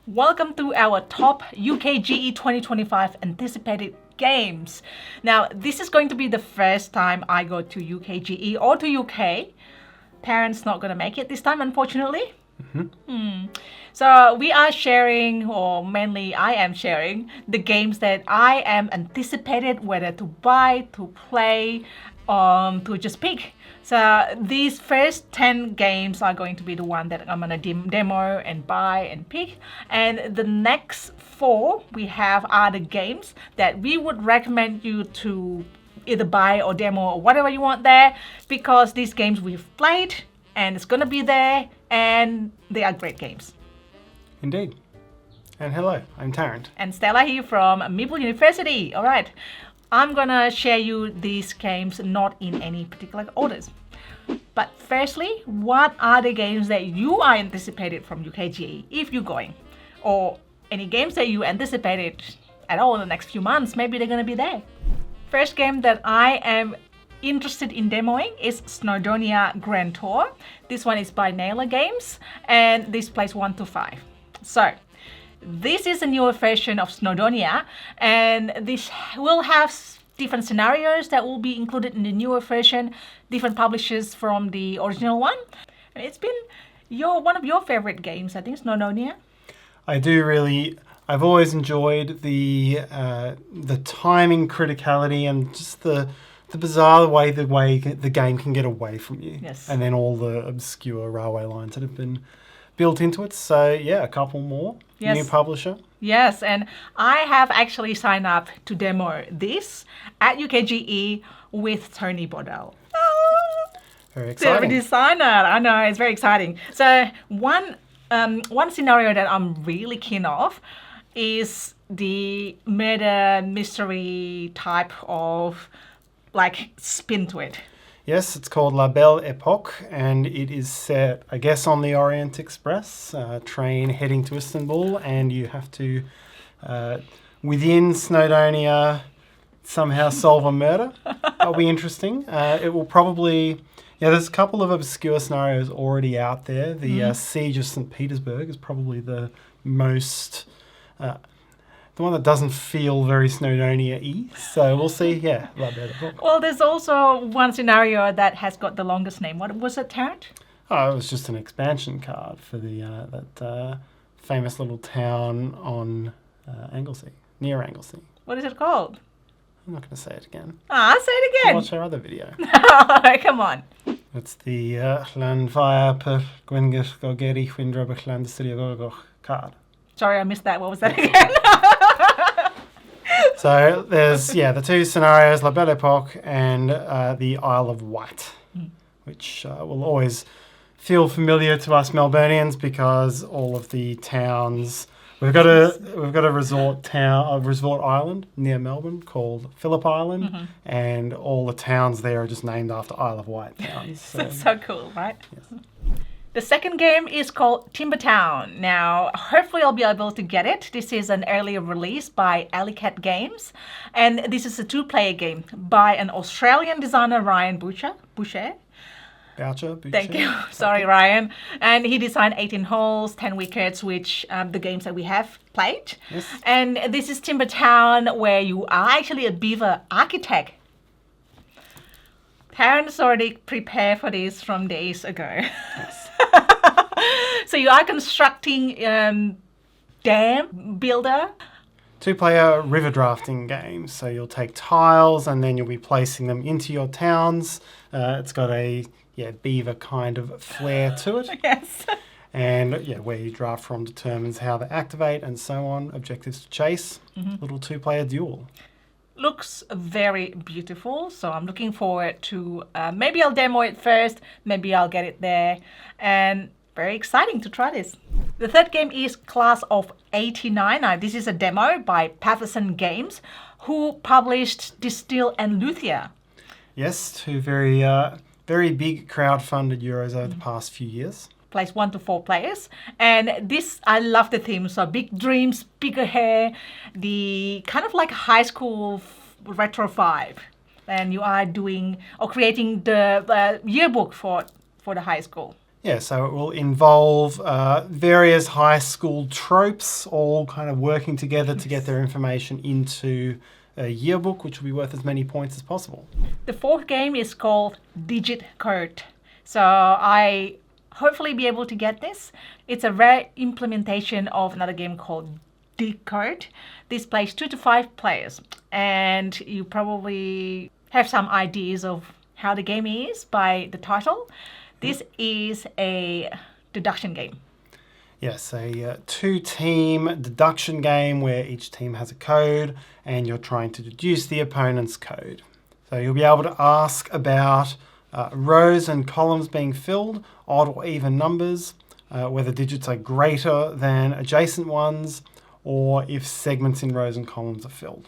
Welcome to our top UKGE 2025 anticipated games. Now, this is going to be the first time I go to UKGE or to UK. Parents not going to make it this time, unfortunately. So we are sharing, or mainly I am sharing, the games that I am anticipated whether to buy, to play, to just pick. So these first 10 games are going to be the one that I'm gonna demo and buy and pick. And the next 4 we have are the games that we would recommend you to either buy or demo or whatever you want there, because these games we've played and it's gonna be there and they are great games. Indeed. And hello, I'm Tarrant. And Stella here from Meeple University. All right, I'm gonna share you these games not in any particular orders. But firstly, what are the games that you are anticipated from UKGE if you're going? Or any games that you anticipated at all in the next few months, maybe they're gonna be there. First game that I am interested in demoing is Snowdonia Grand Tour. This one is by Naylor Games and this plays 1 to 5. So this is a newer version of Snowdonia and this will have different scenarios that will be included in the newer version, different publishers from the original one. And it's been one of your favorite games, I think, Snowdonia. I've always enjoyed the timing criticality and just the bizarre way the game can get away from you. Yes. And then all the obscure railway lines that have been built into it. So yeah, a couple more. Yes. New publisher. Yes, and I have actually signed up to demo this at UKGE with Tony Bodell. Very exciting. The designer, I know, it's very exciting. So one scenario that I'm really keen of is the murder mystery type of like spin to it. Yes, it's called La Belle Époque, and it is set, I guess, on the Orient Express train heading to Istanbul, and you have to, within Snowdonia, somehow solve a murder. That'll be interesting. It will probably... Yeah, there's a couple of obscure scenarios already out there. The Siege of St. Petersburg is probably the most... the one that doesn't feel very Snowdonia-y. So we'll see, yeah. Well, there's also one scenario that has got the longest name. What was it, Tarrant? Oh, it was just an expansion card for the that famous little town on Anglesey, near Anglesey. What is it called? I'm not going to say it again. Say it again. Watch our other video. Come on. It's the Llanfair per Gwengys Gogeri Chwyndro Bychlan Distillio card. Sorry, I missed that. What was that again? So there's, the 2 scenarios, La Belle Époque and the Isle of Wight, which will always feel familiar to us Melburnians because all of the towns... We've got a resort island near Melbourne called Phillip Island, and all the towns there are just named after Isle of Wight towns. So, That's so cool, right? Yes. The second game is called Timbertown. Now, hopefully I'll be able to get it. This is an earlier release by Alleycat Games, and this is a 2-player game by an Australian designer, Ryan Boucher. Boucher. Thank you. Sorry, Ryan. And he designed 18 holes, 10 wickets, which the games that we have played. Yes. And this is Timbertown, where you are actually a beaver architect. Parents already prepared for this from days ago. Yes. So you are constructing dam builder. 2-player river drafting game. So you'll take tiles and then you'll be placing them into your towns. It's got a beaver kind of flair to it. Yes. And where you draft from determines how they activate and so on. Objectives to chase. Little 2-player duel. Looks very beautiful, so I'm looking forward to maybe I'll demo it first, maybe I'll get it there, and very exciting to try this. The third game is Class of 89. Now, this is a demo by Patterson Games, who published Distill and Luthier. Yes, 2 very big crowd-funded Euros over the past few years. Plays 1 to 4 players, and this, I love the theme. So big dreams, bigger hair, the kind of like high school retro vibe, and you are doing or creating the yearbook for the high school. Yeah, so it will involve various high school tropes all kind of working together to get their information into a yearbook, which will be worth as many points as possible. The fourth game is called Digit Code. So I hopefully be able to get this. It's a rare implementation of another game called Decode. This plays 2 to 5 players, and you probably have some ideas of how the game is by the title. This is a deduction game. Yes, a two-team deduction game where each team has a code and you're trying to deduce the opponent's code. So you'll be able to ask about rows and columns being filled, odd or even numbers, whether digits are greater than adjacent ones, or if segments in rows and columns are filled.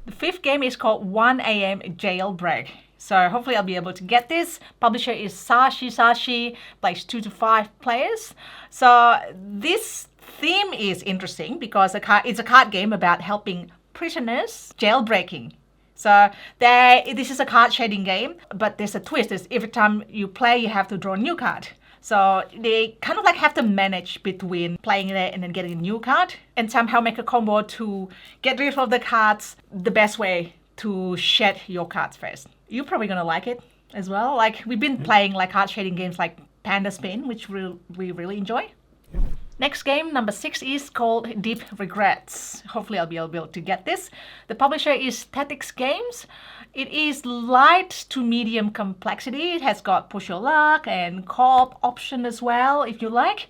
The fifth game is called 1 AM Jailbreak. So hopefully I'll be able to get this. Publisher is Sashi, plays 2 to 5 players. So this theme is interesting because it's a card game about helping prisoners jailbreaking. So this is a card shading game, but there's a twist. Every time you play, you have to draw a new card. So they kind of like have to manage between playing it and then getting a new card and somehow make a combo to get rid of the cards the best way to shed your cards first. You're probably going to like it as well. Like we've been playing like card shading games like Panda Spin, which we really enjoy. Yeah. Next game, number 6, is called Deep Regrets. Hopefully I'll be able to get this. The publisher is Tactics Games. It is light to medium complexity. It has got push your luck and co-op option as well, if you like.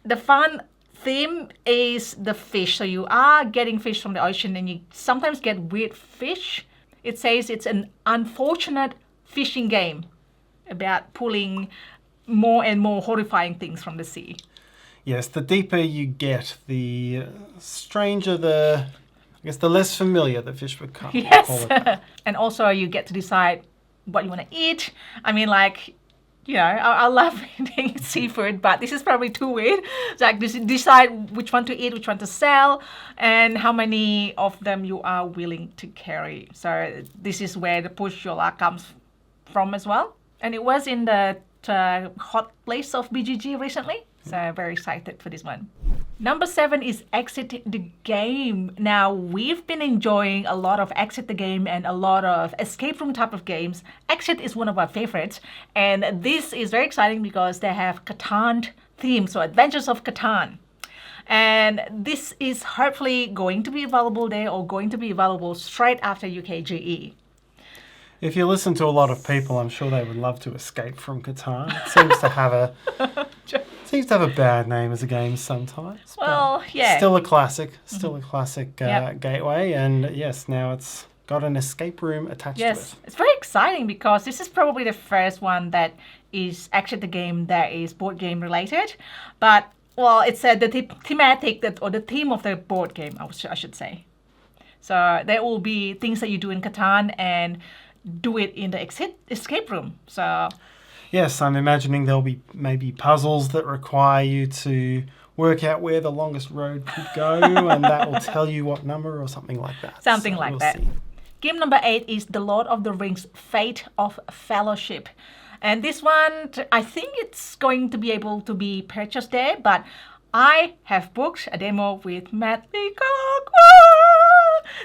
The fun theme is the fish. So you are getting fish from the ocean and you sometimes get weird fish. It says it's an unfortunate fishing game about pulling more and more horrifying things from the sea. Yes, the deeper you get, the stranger the less familiar the fish become. Yes. And also you get to decide what you want to eat. I mean, like, you know, I love eating seafood, but this is probably too weird. It's like decide which one to eat, which one to sell, and how many of them you are willing to carry. So this is where the push your luck comes from as well. And it was in the hot place of BGG recently. So very excited for this one. Number 7 is Exit the Game. Now, we've been enjoying a lot of Exit the Game and a lot of escape room type of games. Exit is one of our favorites. And this is very exciting because they have Catan theme, so Adventures of Catan. And this is hopefully going to be available there or going to be available straight after UKGE. If you listen to a lot of people, I'm sure they would love to escape from Catan. It seems to have a bad name as a game sometimes. Well, yeah. Still a classic. Gateway. And yes, now it's got an escape room attached to it. Yes, it's very exciting because this is probably the first one that is actually the game that is board game related. But, well, it's the thematic or the theme of the board game, I should say. So there will be things that you do in Catan and do it in the escape room. So yes, I'm imagining there'll be maybe puzzles that require you to work out where the longest road could go, and that will tell you what number or something like that. Something like that. See. Game number 8 is The Lord of the Rings: Fate of Fellowship. And this one, I think it's going to be able to be purchased there, but I have booked a demo with Matt Leacock.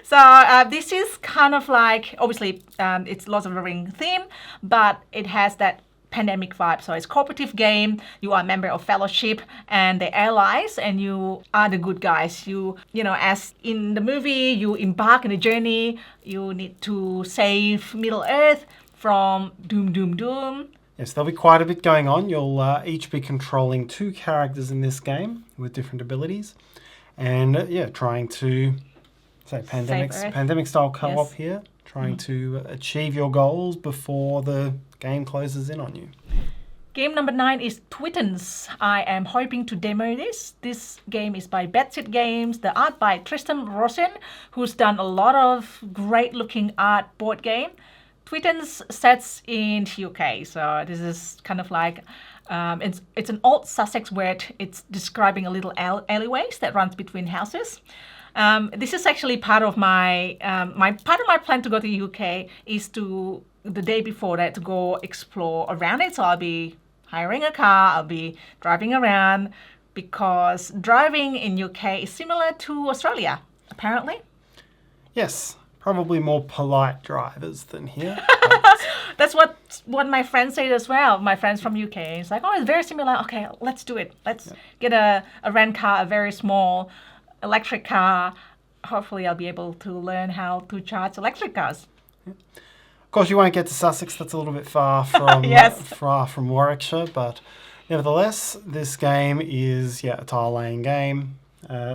So this is kind of like, obviously, it's Lord of the Ring theme, but it has that pandemic vibe. So it's a cooperative game. You are a member of Fellowship and the allies, and you are the good guys. You know, as in the movie, you embark on a journey. You need to save Middle Earth from doom. Yes, there'll be quite a bit going on. You'll each be controlling 2 characters in this game with different abilities. And trying to, pandemic style co-op here, trying to achieve your goals before the game closes in on you. Game number 9 is Twittens. I am hoping to demo this. This game is by Bedsit Games, the art by Tristan Rosen, who's done a lot of great looking art board game. Twittens sets in UK, so this is kind of like it's an old Sussex word. It's describing a little alleyways that runs between houses. This is actually part of my plan to go to UK is to the day before that to go explore around it. So I'll be hiring a car, I'll be driving around because driving in UK is similar to Australia, apparently. Yes, probably more polite drivers than here. That's what my friends say as well. My friends from UK. It's like, oh, it's very similar. Okay, let's do it. Let's get a rent car, a very small electric car. Hopefully I'll be able to learn how to charge electric cars. Of course, you won't get to Sussex. That's a little bit far from far from Warwickshire, but nevertheless, this game is a tile-laying game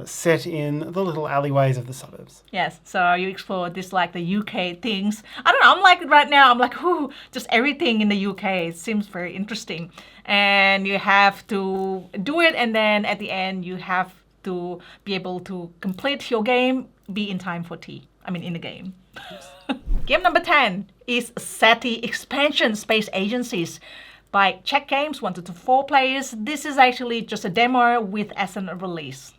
set in the little alleyways of the suburbs. Yes, so you explore this like the UK things. I don't know, I'm like right now, I'm like, ooh, just everything in the UK. It seems very interesting. And you have to do it, and then at the end, you have to be able to complete your game, be in time for tea. I mean, in the game. Game number 10 is SETI Expansion Space Agencies by Czech Games, 1 to 4 players. This is actually just a demo with as a release.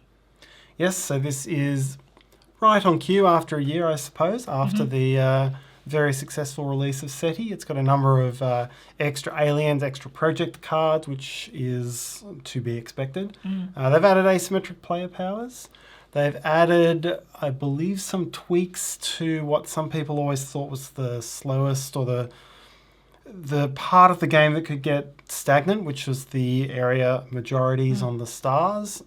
Yes, so this is right on cue after a year, I suppose, after the very successful release of SETI. It's got a number of extra aliens, extra project cards, which is to be expected. They've added asymmetric player powers. They've added, I believe, some tweaks to what some people always thought was the slowest or the part of the game that could get stagnant, which was the area majorities on the stars.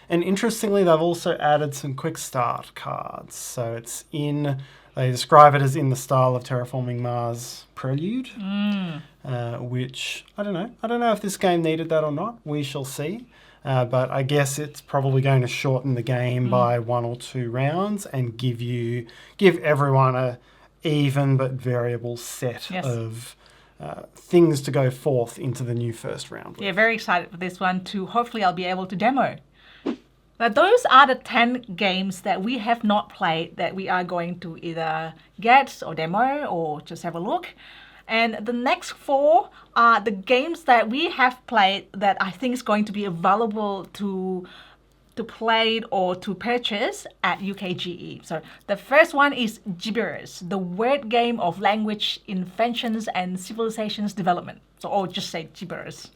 And interestingly, they've also added some quick start cards. So it's they describe it as in the style of Terraforming Mars Prelude, which, I don't know. I don't know if this game needed that or not. We shall see. But I guess it's probably going to shorten the game by 1 or 2 rounds and give everyone a even but variable set of things to go forth into the new first round with. Yeah, very excited for this one too. Hopefully I'll be able to demo. Now those are the 10 games that we have not played that we are going to either get or demo or just have a look. And the next 4 are the games that we have played that I think is going to be available to play or to purchase at UKGE. So the first one is Gibberish, the word game of language inventions and civilizations development. So I'll just say Gibberish.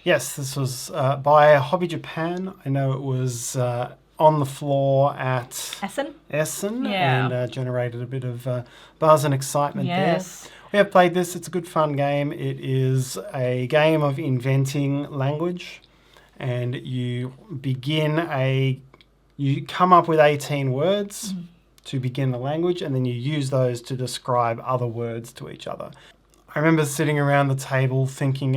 Yes, this was by Hobby Japan. I know it was on the floor at Essen and generated a bit of buzz and excitement there. We have played this. It's a good fun game. It is a game of inventing language, and you come up with 18 words to begin the language, and then you use those to describe other words to each other. I remember sitting around the table thinking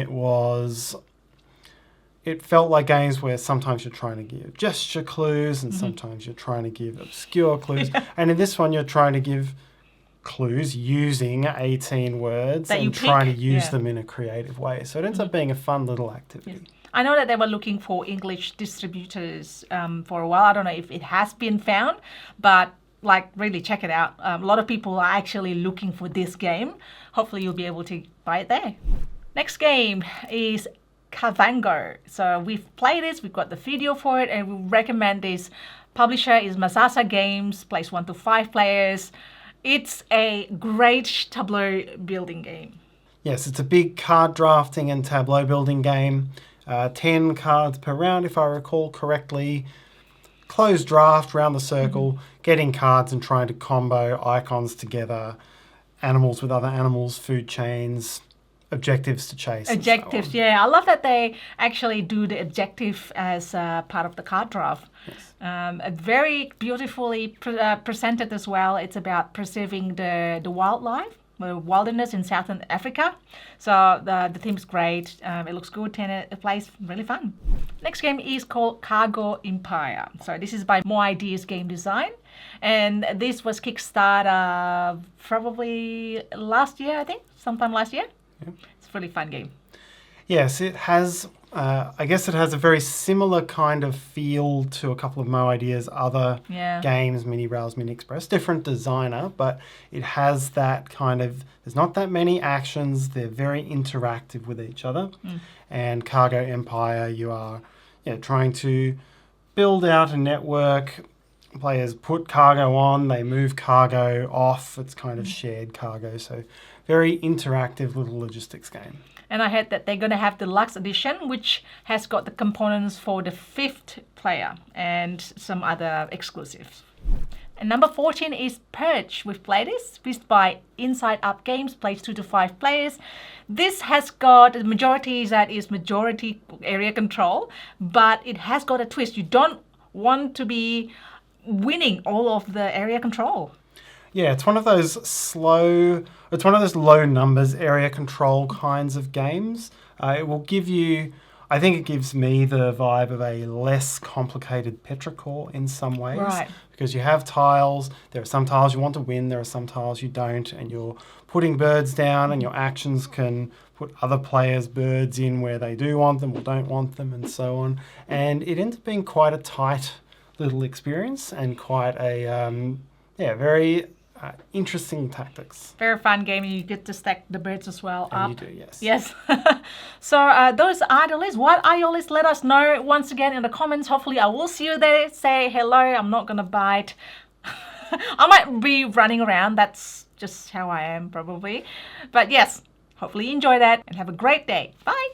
it felt like games where sometimes you're trying to give gesture clues and sometimes you're trying to give obscure clues. And in this one, you're trying to give clues using 18 words and trying to use them in a creative way. So it ends up being a fun little activity. Yes. I know that they were looking for English distributors for a while. I don't know if it has been found, but really check it out. A lot of people are actually looking for this game. Hopefully you'll be able to buy it there. Next game is Kavango. So we've played this, we've got the video for it, and we recommend this. Publisher is Masasa Games, plays 1 to 5 players. It's a great tableau building game. Yes, it's a big card drafting and tableau building game. 10 cards per round, if I recall correctly. Closed draft, round the circle, getting cards and trying to combo icons together, animals with other animals, food chains, objectives to chase. Objectives, yeah. I love that they actually do the objective as part of the card draft. Yes. Very beautifully presented as well. It's about preserving the wildlife, the wilderness in Southern Africa. So the theme's great. It looks good and it plays really fun. Next game is called Cargo Empire. So this is by More Ideas Game Design. And this was Kickstarter probably last year, I think. Sometime last year. Yeah. It's a really fun game. Yes, it has, I guess it has a very similar kind of feel to a couple of Mo Ideas other games, Mini Rails, Mini Express. Different designer, but it has that kind of, there's not that many actions. They're very interactive with each other. And Cargo Empire, you are trying to build out a network. Players put cargo on, they move cargo off. It's kind of shared cargo. So very interactive little logistics game. And I heard that they're going to have the Deluxe Edition, which has got the components for the 5th player and some other exclusives. And number 14 is Purge. We've played this. Released by Inside Up Games, plays 2 to 5 players. This has got, the majority is majority area control, but it has got a twist. You don't want to be winning all of the area control. Yeah, it's one of those low numbers area control kinds of games. It will give you, I think it gives me the vibe of a less complicated Petrichor in some ways. Right. Because you have tiles, there are some tiles you want to win, there are some tiles you don't, and you're putting birds down, and your actions can put other players' birds in where they do want them or don't want them, and so on. And it ends up being quite a tight little experience and quite a, very interesting tactics. Very fun game. You get to stack the birds as well And up. you do, yes. Yes. So those are the lists. What are your lists? Let us know once again in the comments. Hopefully I will see you there. Say hello. I'm not going to bite. I might be running around. That's just how I am probably. But yes, hopefully you enjoy that and have a great day. Bye.